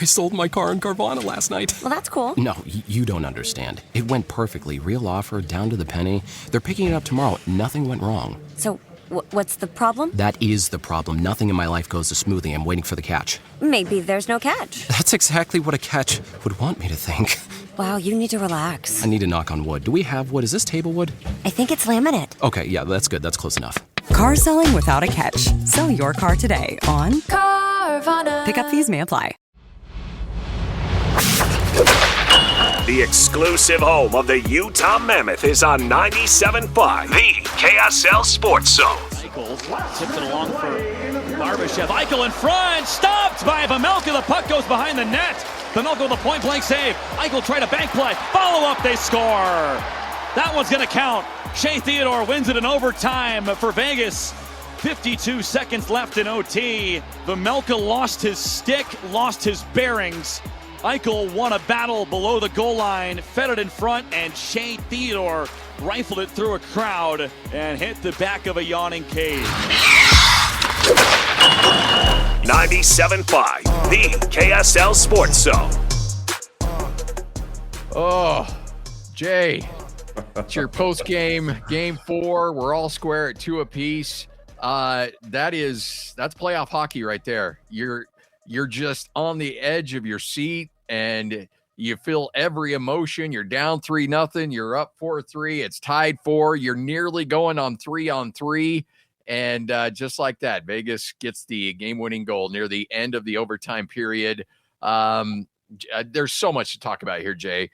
I sold my car in Carvana last night. Well, that's cool. No, you don't understand. It went perfectly. Real offer, down to the penny. They're picking it up tomorrow. Nothing went wrong. So, what's the problem? That is the problem. Nothing in my life goes as smoothly. I'm waiting for the catch. Maybe there's no catch. That's exactly what a catch would want me to think. Wow, you need to relax. I need to knock on wood. Do we have wood? Is this table wood? I think it's laminate. Okay, yeah, that's good. That's close enough. Car selling without a catch. Sell your car today on Carvana. Pickup fees may apply. The exclusive home of the Utah Mammoth is on 97.5, the KSL Sports Zone. Eichel tips it along for Barbashev. Eichel in front, stopped by Vejmelka. The puck goes behind the net. Vejmelka with a point-blank save. Eichel tried a bank play. Follow-up, they score. That one's going to count. Shea Theodore wins it in overtime for Vegas. 52 seconds left in OT. Vejmelka lost his stick, lost his bearings. Eichel won a battle below the goal line, fed it in front, and Shea Theodore rifled it through a crowd and hit the back of a yawning cage. 97.5, the KSL Sports Zone. Oh, Jay, it's your post-game, game 4. We're all square at 2 apiece. That's playoff hockey right there. You're just on the edge of your seat and you feel every emotion. You're down 3-0. You're up 4-3. It's tied 4. You're nearly going on 3-on-3. And just like that, Vegas gets the game-winning goal near the end of the overtime period. There's so much to talk about here, Jay.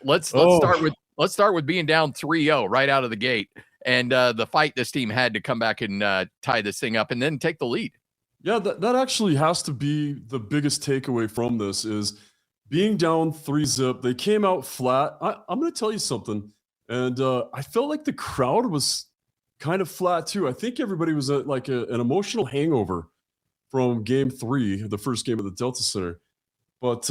Let's start with being down 3-0 right out of the gate, and the fight this team had to come back and tie this thing up and then take the lead. Yeah, that actually has to be the biggest takeaway from this is being down 3-0. They came out flat. I'm going to tell you something, and I felt like the crowd was kind of flat too. I think everybody was at like an emotional hangover from Game 3, the first game at the Delta Center. But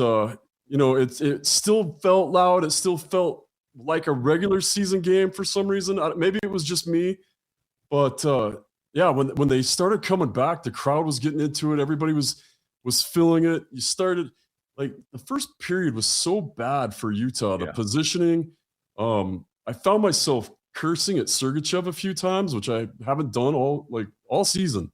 it still felt loud. It still felt like a regular season game for some reason. Maybe it was just me, but yeah, when they started coming back, the crowd was getting into it. Everybody was feeling it. You started like the first period was so bad for Utah. The positioning. I found myself cursing at Sergachev a few times, which I haven't done all season.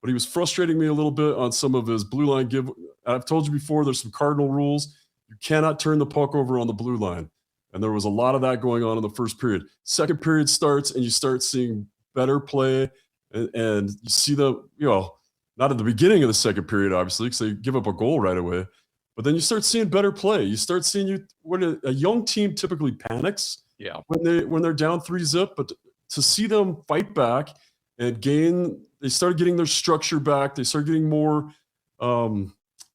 But he was frustrating me a little bit on some of his blue line give. I've told you before, there's some cardinal rules. You cannot turn the puck over on the blue line. And there was a lot of that going on in the first period. Second period starts, and you start seeing better play. And you see not at the beginning of the second period, obviously, because they give up a goal right away. But then you start seeing better play. You start seeing when a young team typically panics when they're down 3-0. But to see them fight back and they started getting their structure back. They started getting more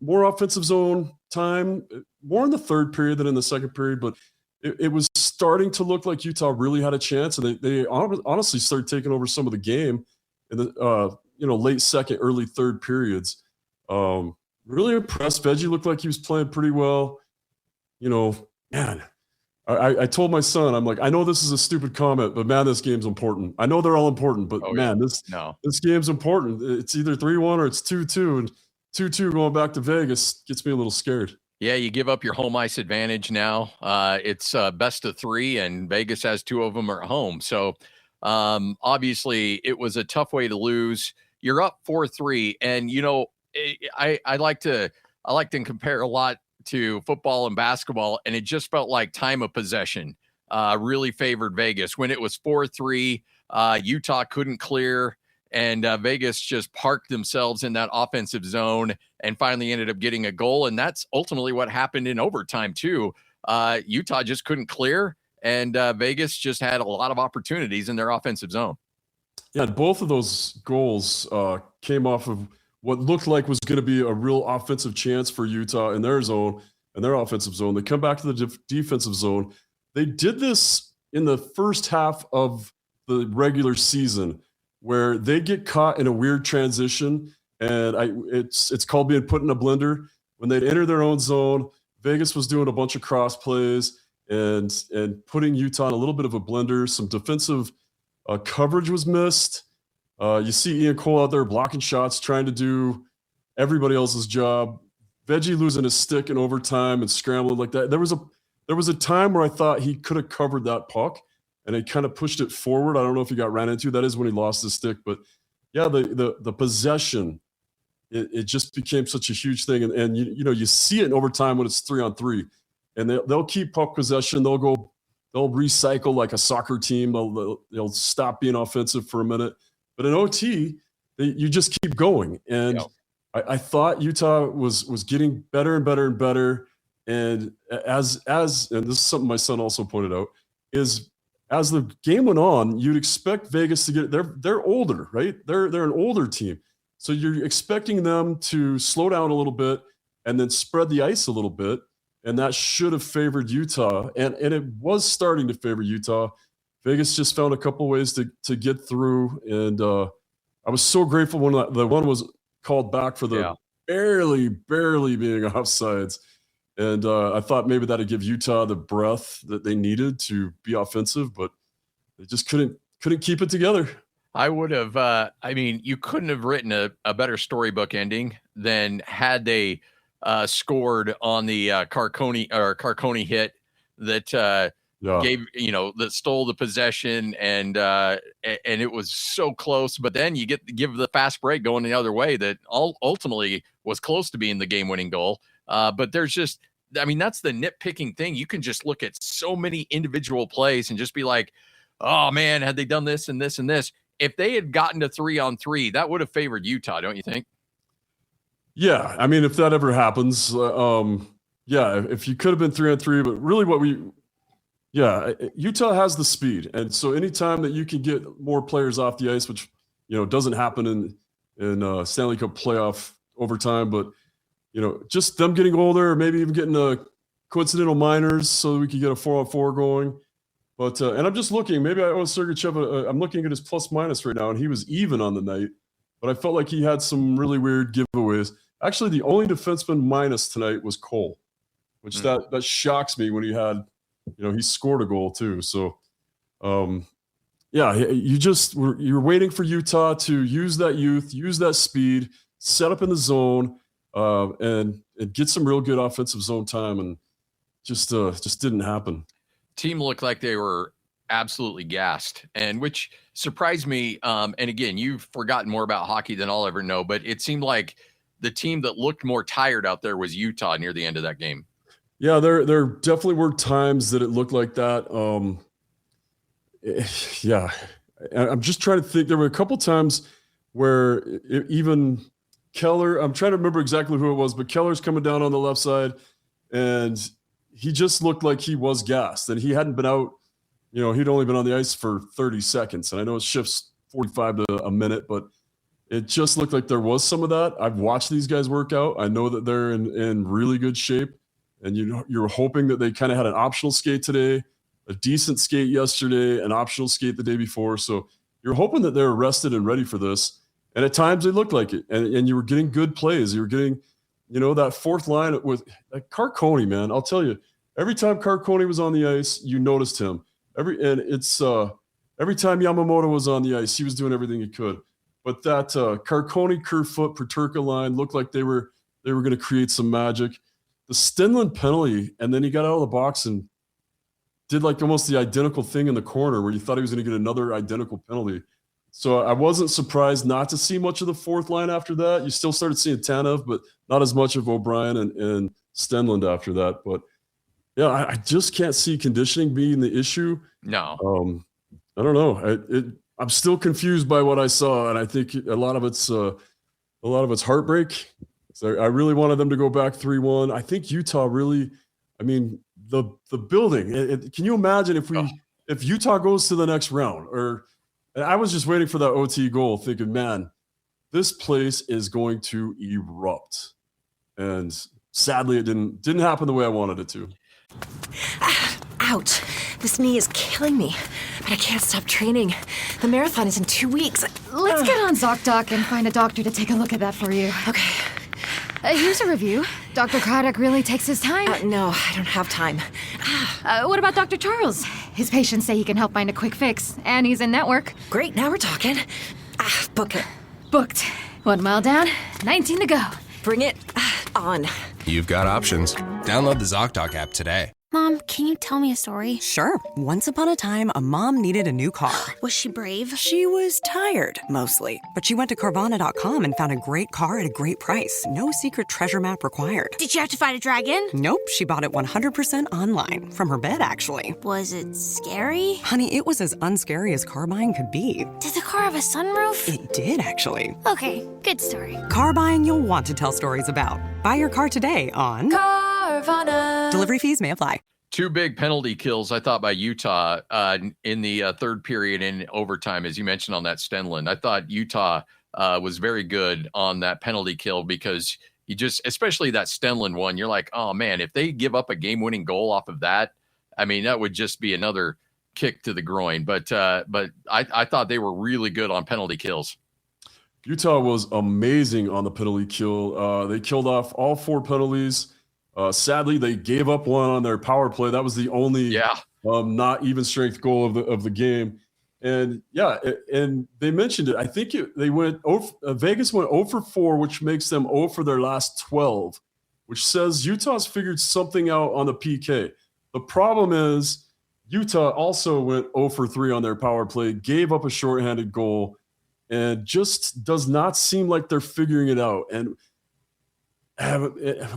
offensive zone time, more in the third period than in the second period. But it was starting to look like Utah really had a chance, and they honestly started taking over some of the game in the late second, early third periods. Really impressed. Veggie looked like he was playing pretty well. Man, I told my son, I'm like, I know this is a stupid comment, but man, this game's important. I know they're all important, but this game's important. It's either 3-1 or it's 2-2, and 2-2 going back to Vegas gets me a little scared. Yeah, you give up your home ice advantage now. It's best of 3, and Vegas has 2 of them at home. So obviously it was a tough way to lose. You're up 4-3, and I like to compare a lot to football and basketball, and it just felt like time of possession really favored Vegas. When it was 4-3, Utah couldn't clear, and Vegas just parked themselves in that offensive zone and finally ended up getting a goal. And that's ultimately what happened in overtime too. Utah just couldn't clear, and Vegas just had a lot of opportunities in their offensive zone. Yeah, both of those goals came off of what looked like was going to be a real offensive chance for Utah in their zone and their offensive zone. They come back to the defensive zone. They did this in the first half of the regular season, where they get caught in a weird transition, and it's called being put in a blender. When they'd enter their own zone, Vegas was doing a bunch of cross plays and putting Utah in a little bit of a blender. Some defensive coverage was missed. You see Ian Cole out there blocking shots, trying to do everybody else's job. Veggie losing his stick in overtime and scrambling like that. There was a time where I thought he could have covered that puck, and he kind of pushed it forward. I don't know if he got ran into. That is when he lost his stick. But yeah, the possession, it just became such a huge thing. And you see it in overtime when it's 3-on-3, and they'll keep puck possession. They'll recycle like a soccer team. They'll stop being offensive for a minute. But in OT, you just keep going. And I thought Utah was getting better and better and better. And as and this is something my son also pointed out, is as the game went on, you'd expect Vegas to get they're older, right? They're an older team. So you're expecting them to slow down a little bit and then spread the ice a little bit. And that should have favored Utah. And it was starting to favor Utah. Vegas just found a couple ways to get through. And I was so grateful when the one was called back for the barely being offsides. And I thought maybe that'd give Utah the breath that they needed to be offensive, but they just couldn't keep it together. I would have, you couldn't have written a better storybook ending than had they scored on the Carconi hit that gave, that stole the possession, and it was so close. But then you give the fast break going the other way that ultimately was close to being the game-winning goal. But there's just, that's the nitpicking thing. You can just look at so many individual plays and just be like, oh man, had they done this and this and this? If they had gotten to 3-on-3, that would have favored Utah, don't you think? Yeah, if that ever happens, if you could have been 3-on-3, but really Utah has the speed. And so anytime that you can get more players off the ice, which, doesn't happen in Stanley Cup playoff overtime, but, just them getting older, or maybe even getting coincidental minors so we could get a 4-on-4 going. But and I'm just looking, maybe I owe Sergachev, I'm looking at his plus minus right now, and he was even on the night, but I felt like he had some really weird giveaways. Actually, the only defenseman minus tonight was Cole, which that shocks me when he had, he scored a goal too. So, you're waiting for Utah to use that youth, use that speed, set up in the zone, and get some real good offensive zone time, and just didn't happen. Team looked like they were absolutely gassed, and which surprised me. And again, you've forgotten more about hockey than I'll ever know, but it seemed like the team that looked more tired out there was Utah near the end of that game. Yeah, there definitely were times that it looked like that. I'm just trying to think. There were a couple times where even Keller, I'm trying to remember exactly who it was, but Keller's coming down on the left side, and he just looked like he was gassed, and he hadn't been out. He'd only been on the ice for 30 seconds, and I know it shifts 45 to a minute, but it just looked like there was some of that. I've watched these guys work out. I know that they're in really good shape, and you're hoping that they kind of had an optional skate today, a decent skate yesterday, an optional skate the day before. So you're hoping that they're rested and ready for this. And at times they looked like it, and you were getting good plays. You were getting, that fourth line with Carconi, man. I'll tell you, every time Carconi was on the ice, you noticed him. Every time Yamamoto was on the ice, he was doing everything he could. But that Carconi, Kerfoot, Peterka line looked like they were going to create some magic. The Stenlund penalty, and then he got out of the box and did like almost the identical thing in the corner where you thought he was going to get another identical penalty. So I wasn't surprised not to see much of the fourth line after that. You still started seeing Tanev, but not as much of O'Brien and Stenlund after that. But yeah, I just can't see conditioning being the issue. No. I don't know. I'm still confused by what I saw, and I think a lot of it's heartbreak. So I really wanted them to go back 3-1. I think Utah really, the building. Can you imagine if Utah goes to the next round? And I was just waiting for that OT goal, thinking, man, this place is going to erupt. And sadly, it didn't happen the way I wanted it to. Ouch. This knee is killing me, but I can't stop training. The marathon is in 2 weeks. Let's get on ZocDoc and find a doctor to take a look at that for you. Okay. Here's a review. Dr. Craddock really takes his time. No, I don't have time. What about Dr. Charles? His patients say he can help find a quick fix, and he's in network. Great, now we're talking. Book it. Booked. 1 mile down, 19 to go. Bring it. on. You've got options. Download the ZocDoc app today. Mom, can you tell me a story? Sure. Once upon a time, a mom needed a new car. Was she brave? She was tired, mostly. But she went to Carvana.com and found a great car at a great price. No secret treasure map required. Did she have to fight a dragon? Nope, she bought it 100% online. From her bed, actually. Was it scary? Honey, it was as unscary as car buying could be. Did the car have a sunroof? It did, actually. Okay, good story. Car buying you'll want to tell stories about. Buy your car today on Carvana. Delivery fees may apply. 2 big penalty kills, I thought, by Utah in the third period in overtime, as you mentioned on that Stenlund. I thought Utah was very good on that penalty kill because you just, especially that Stenlund one, you're like, oh, man, if they give up a game-winning goal off of that, I mean, that would just be another kick to the groin. But I thought they were really good on penalty kills. Utah was amazing on the penalty kill. They killed off all 4 penalties. Sadly, they gave up one on their power play. That was the only not even strength goal of the game. And and they mentioned it. I think they went Vegas went 0 for 4, which makes them 0 for their last 12, which says Utah's figured something out on the PK. The problem is Utah also went 0 for 3 on their power play, gave up a shorthanded goal, and just does not seem like they're figuring it out. And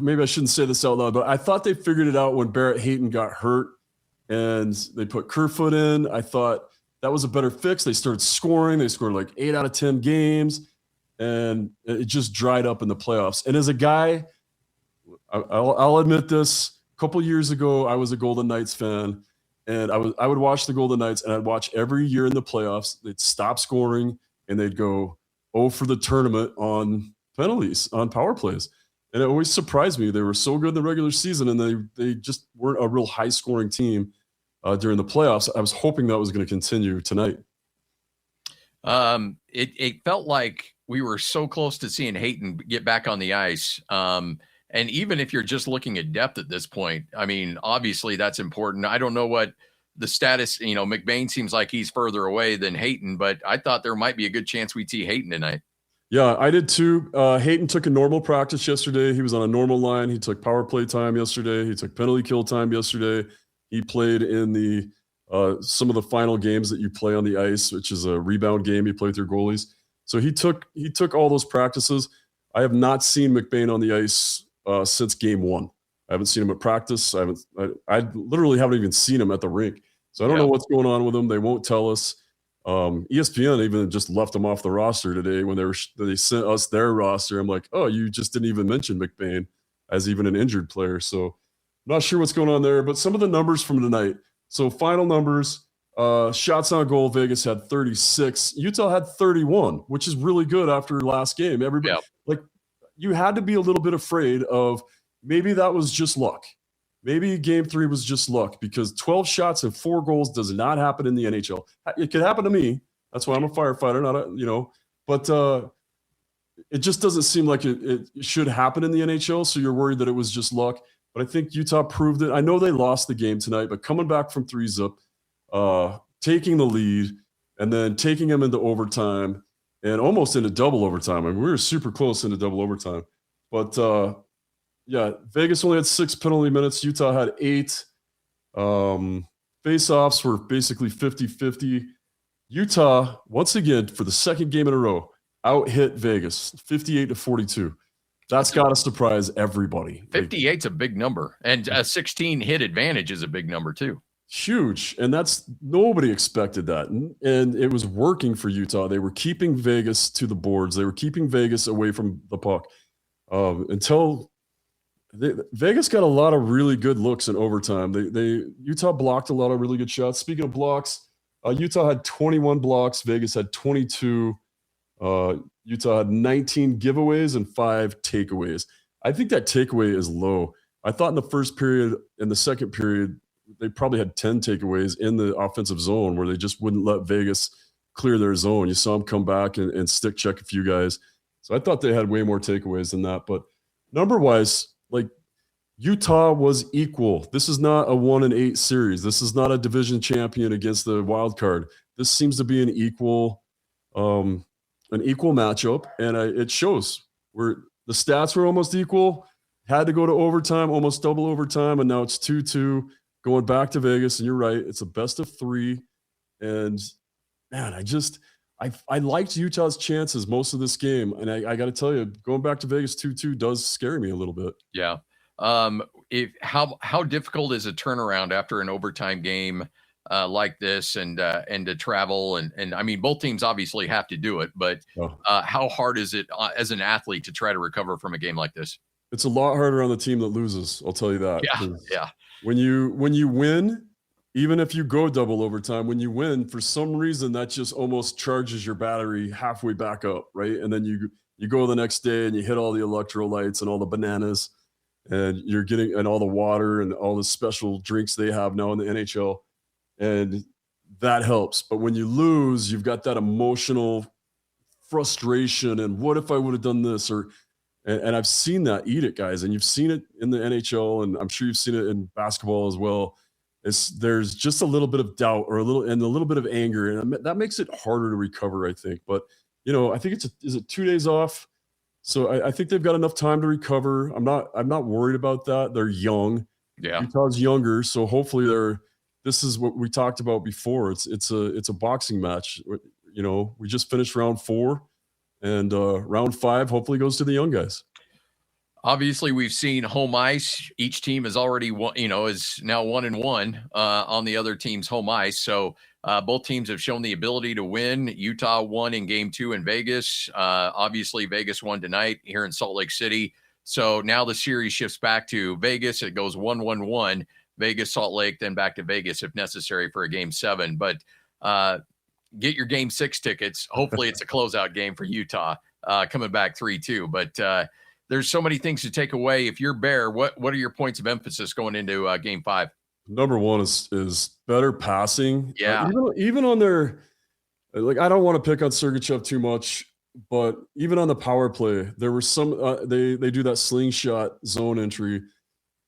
maybe I shouldn't say this out loud, but I thought they figured it out when Barrett Hayton got hurt and they put Kerfoot in. I thought that was a better fix. They started scoring. They scored like 8 out of 10 games, and it just dried up in the playoffs. And as a guy, I'll admit this, a couple years ago, I was a Golden Knights fan, and I would watch the Golden Knights, and I'd watch every year in the playoffs. They'd stop scoring, and they'd go 0 for the tournament on penalties, on power plays. And it always surprised me. They were so good in the regular season, and they just weren't a real high-scoring team during the playoffs. I was hoping that was going to continue tonight. It felt like we were so close to seeing Hayton get back on the ice. And even if you're just looking at depth at this point, I mean, obviously that's important. I don't know what the status, McBain seems like he's further away than Hayton, but I thought there might be a good chance we'd see Hayton tonight. Yeah, I did too. Hayton took a normal practice yesterday. He was on a normal line. He took power play time yesterday. He took penalty kill time yesterday. He played in the some of the final games that you play on the ice, which is a rebound game. You play with your goalies. So he took all those practices. I have not seen McBain on the ice since game 1. I haven't seen him at practice. I literally haven't even seen him at the rink. So I don't know what's going on with him. They won't tell us. ESPN even just left him off the roster today when they sent us their roster. I'm like, oh, you just didn't even mention McBain as even an injured player. So I'm not sure what's going on there, but some of the numbers from tonight. So final numbers, shots on goal, Vegas had 36. Utah had 31, which is really good after last game. Everybody, you had to be a little bit afraid of maybe that was just luck. Maybe game 3 was just luck, because 12 shots and 4 goals does not happen in the NHL. It could happen to me. That's why I'm a firefighter, but it just doesn't seem like it should happen in the NHL. So you're worried that it was just luck. But I think Utah proved it. I know they lost the game tonight, but coming back from 3-zip, taking the lead, and then taking them into overtime and almost into double overtime. I mean, we were super close into double overtime. But Vegas only had 6 penalty minutes. Utah had 8. Face-offs were basically 50-50. Utah, once again, for the second game in a row, out-hit Vegas 58-42. That's got to surprise everybody. 58's a big number, and a 16 hit advantage is a big number too. Huge, and nobody expected that, and it was working for Utah. They were keeping Vegas to the boards. They were keeping Vegas away from the puck until Vegas got a lot of really good looks in overtime. Utah blocked a lot of really good shots. Speaking of blocks, Utah had 21 blocks. Vegas had 22. Utah had 19 giveaways and 5 takeaways. I think that takeaway is low. I thought in the first period, in the second period, they probably had 10 takeaways in the offensive zone where they just wouldn't let Vegas clear their zone. You saw them come back and stick check a few guys. So I thought they had way more takeaways than that. But number-wise, Utah was equal. This is not a 1-8 series. This is not a division champion against the wild card. This seems to be an equal matchup, and it shows. Where the stats were almost equal. had to go to overtime, almost double overtime, and now it's 2-2 going back to Vegas. And you're right, it's a best of 3. And man, I liked Utah's chances most of this game. And I got to tell you, going back to Vegas 2-2 does scare me a little bit. Yeah. How difficult is a turnaround after an overtime game like this, and to travel and I mean, both teams obviously have to do it, but how hard is it as an athlete to try to recover from a game like this? It's a lot harder on the team that loses. I'll tell you that. Yeah. When you win, even if you go double overtime, when you win, for some reason, that just almost charges your battery halfway back up, right? And then you go the next day and you hit all the electrolytes and all the bananas, and you're getting and all the water and all the special drinks they have now in the NHL, and that helps. But when you lose, you've got that emotional frustration and what if I would have done this, and I've seen that eat it, guys, and you've seen it in the NHL, and I'm sure you've seen it in basketball as well. There's just a little bit of doubt or a little bit of anger, and that makes it harder to recover, I think. But I think is it 2 days off? So I think they've got enough time to recover. I'm not worried about that. They're young. Yeah. Utah's younger, so hopefully this is what we talked about before. It's a boxing match. We just finished round 4. And round 5 hopefully goes to the young guys. Obviously, we've seen home ice. Each team is already is now 1-1 on the other team's home ice. So both teams have shown the ability to win. Utah won in Game 2 in Vegas. Obviously, Vegas won tonight here in Salt Lake City. So now the series shifts back to Vegas. It goes 1-1-1. Vegas, Salt Lake, then back to Vegas if necessary for a Game 7. But get your Game 6 tickets. Hopefully it's a closeout game for Utah coming back 3-2. But there's so many things to take away. If you're Bear, what are your points of emphasis going into Game 5? Number one is better passing. Yeah. Even on their, I don't want to pick on Sergachev too much, but even on the power play, there were some, they do that slingshot zone entry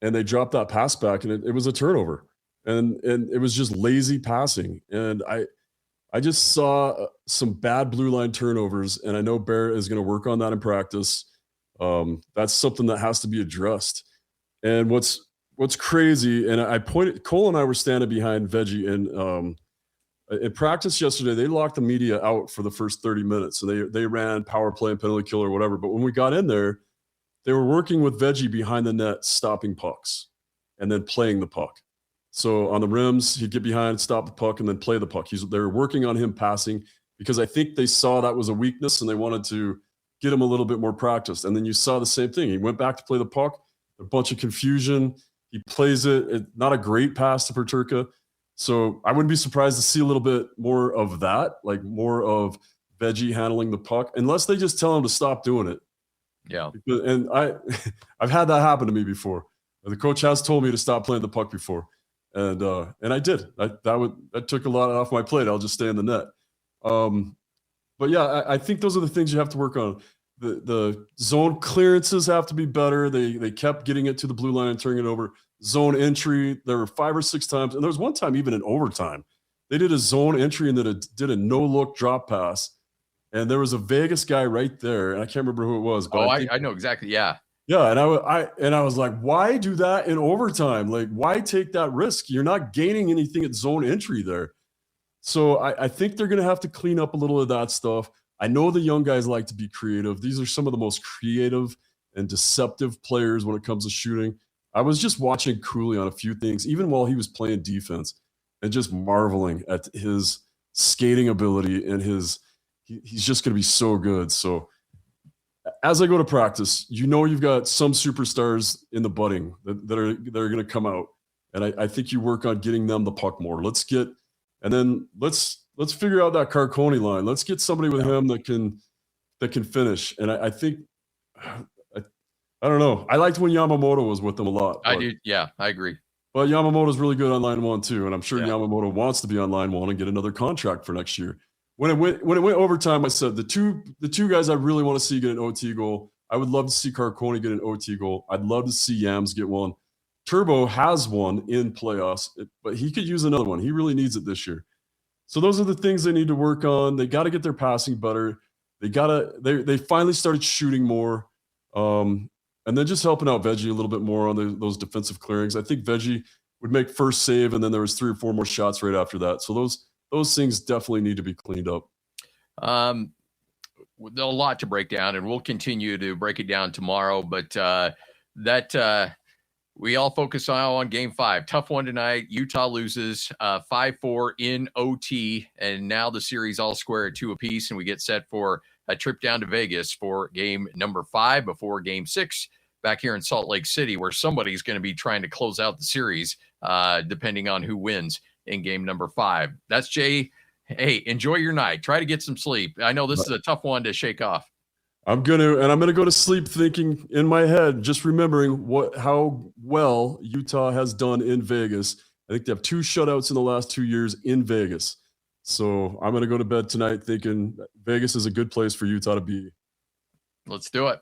and they dropped that pass back and it was a turnover and it was just lazy passing. And I just saw some bad blue line turnovers, and I know Bear is going to work on that in practice. That's something that has to be addressed. And what's crazy, and Cole and I were standing behind Veggie, and in practice yesterday, they locked the media out for the first 30 minutes. So they ran power play and penalty kill or whatever. But when we got in there, they were working with Veggie behind the net, stopping pucks, and then playing the puck. So on the rims, he'd get behind, stop the puck, and then play the puck. They were working on him passing because I think they saw that was a weakness and they wanted to get him a little bit more practice. And then you saw the same thing. He went back to play the puck, a bunch of confusion. He plays it. Not a great pass to Peterka. So I wouldn't be surprised to see a little bit more of that, like more of Veggie handling the puck, unless they just tell him to stop doing it. Yeah. And I've had that happen to me before. The coach has told me to stop playing the puck before. And I did. That took a lot off my plate. I'll just stay in the net. But yeah, I think those are the things you have to work on. The zone clearances have to be better. They kept getting it to the blue line and turning it over. Zone entry, there were 5 or 6 times, and there was one time even in overtime, they did a zone entry and did a no-look drop pass, and there was a Vegas guy right there, and I can't remember who it was. But I know exactly. Yeah. Yeah, and I was like, why do that in overtime? Like, why take that risk? You're not gaining anything at zone entry there. So I think they're going to have to clean up a little of that stuff. I know the young guys like to be creative. These are some of the most creative and deceptive players when it comes to shooting. I was just watching Cooley on a few things, even while he was playing defense, and just marveling at his skating ability and he's just going to be so good. So as I go to practice, you've got some superstars in the budding that are going to come out, and I think you work on getting them the puck more. Let's figure out that Carcone line. Let's get somebody with him that can finish. And I think I don't know. I liked when Yamamoto was with them a lot. I do. Yeah, I agree. But Yamamoto's really good on line 1 too, and I'm sure Yamamoto wants to be on line 1 and get another contract for next year. When it went overtime, I said the two guys I really want to see get an OT goal. I would love to see Carcone get an OT goal. I'd love to see Yams get one. Turbo has one in playoffs, but he could use another one. He really needs it this year. So those are the things they need to work on. They got to get their passing better. They finally started shooting more. and then just helping out Veggie a little bit more on those defensive clearings. I think Veggie would make first save, and then there was 3 or 4 more shots right after that. So those things definitely need to be cleaned up. A lot to break down, and we'll continue to break it down tomorrow. But we all focus on Game 5. Tough one tonight. Utah loses 5-4 in OT, and now the series all square at 2 apiece, and we get set for a trip down to Vegas for game number 5 before Game 6 back here in Salt Lake City, where somebody's going to be trying to close out the series, depending on who wins in game number 5. That's Jay. Hey, enjoy your night. Try to get some sleep. I know this is a tough one to shake off. I'm gonna go to sleep thinking in my head, just remembering how well Utah has done in Vegas. I think they have 2 shutouts in the last 2 years in Vegas. So I'm gonna go to bed tonight thinking Vegas is a good place for Utah to be. Let's do it.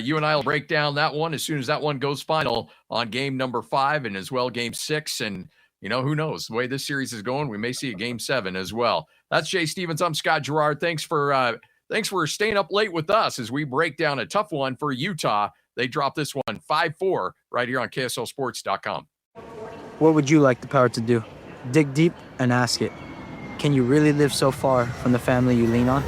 You and I will break down that one as soon as that one goes final on game number 5 and as well game 6. And who knows, the way this series is going, we may see a game 7 as well. That's Jay Stevens. I'm Scott Gerard. Thanks for staying up late with us as we break down a tough one for Utah. They dropped this one 5-4 right here on KSLSports.com. What would you like the power to do? Dig deep and ask it. Can you really live so far from the family you lean on?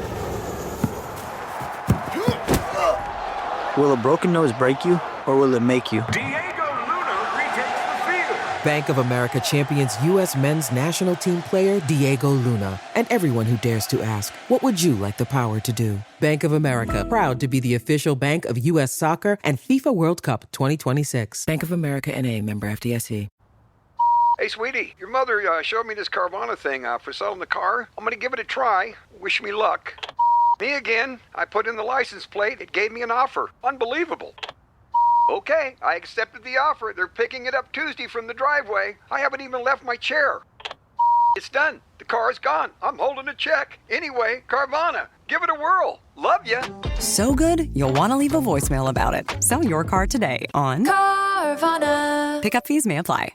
Will a broken nose break you, or will it make you? Bank of America champions U.S. men's national team player Diego Luna, and everyone who dares to ask, what would you like the power to do? Bank of America, proud to be the official bank of U.S. Soccer and FIFA World Cup 2026. Bank of America N.A., member FDIC. Hey, sweetie, your mother showed me this Carvana thing for selling the car. I'm going to give it a try. Wish me luck. Me again. I put in the license plate. It gave me an offer. Unbelievable. Okay, I accepted the offer. They're picking it up Tuesday from the driveway. I haven't even left my chair. It's done. The car's gone. I'm holding a check. Anyway, Carvana, give it a whirl. Love ya. So good, you'll want to leave a voicemail about it. Sell your car today on Carvana. Pickup fees may apply.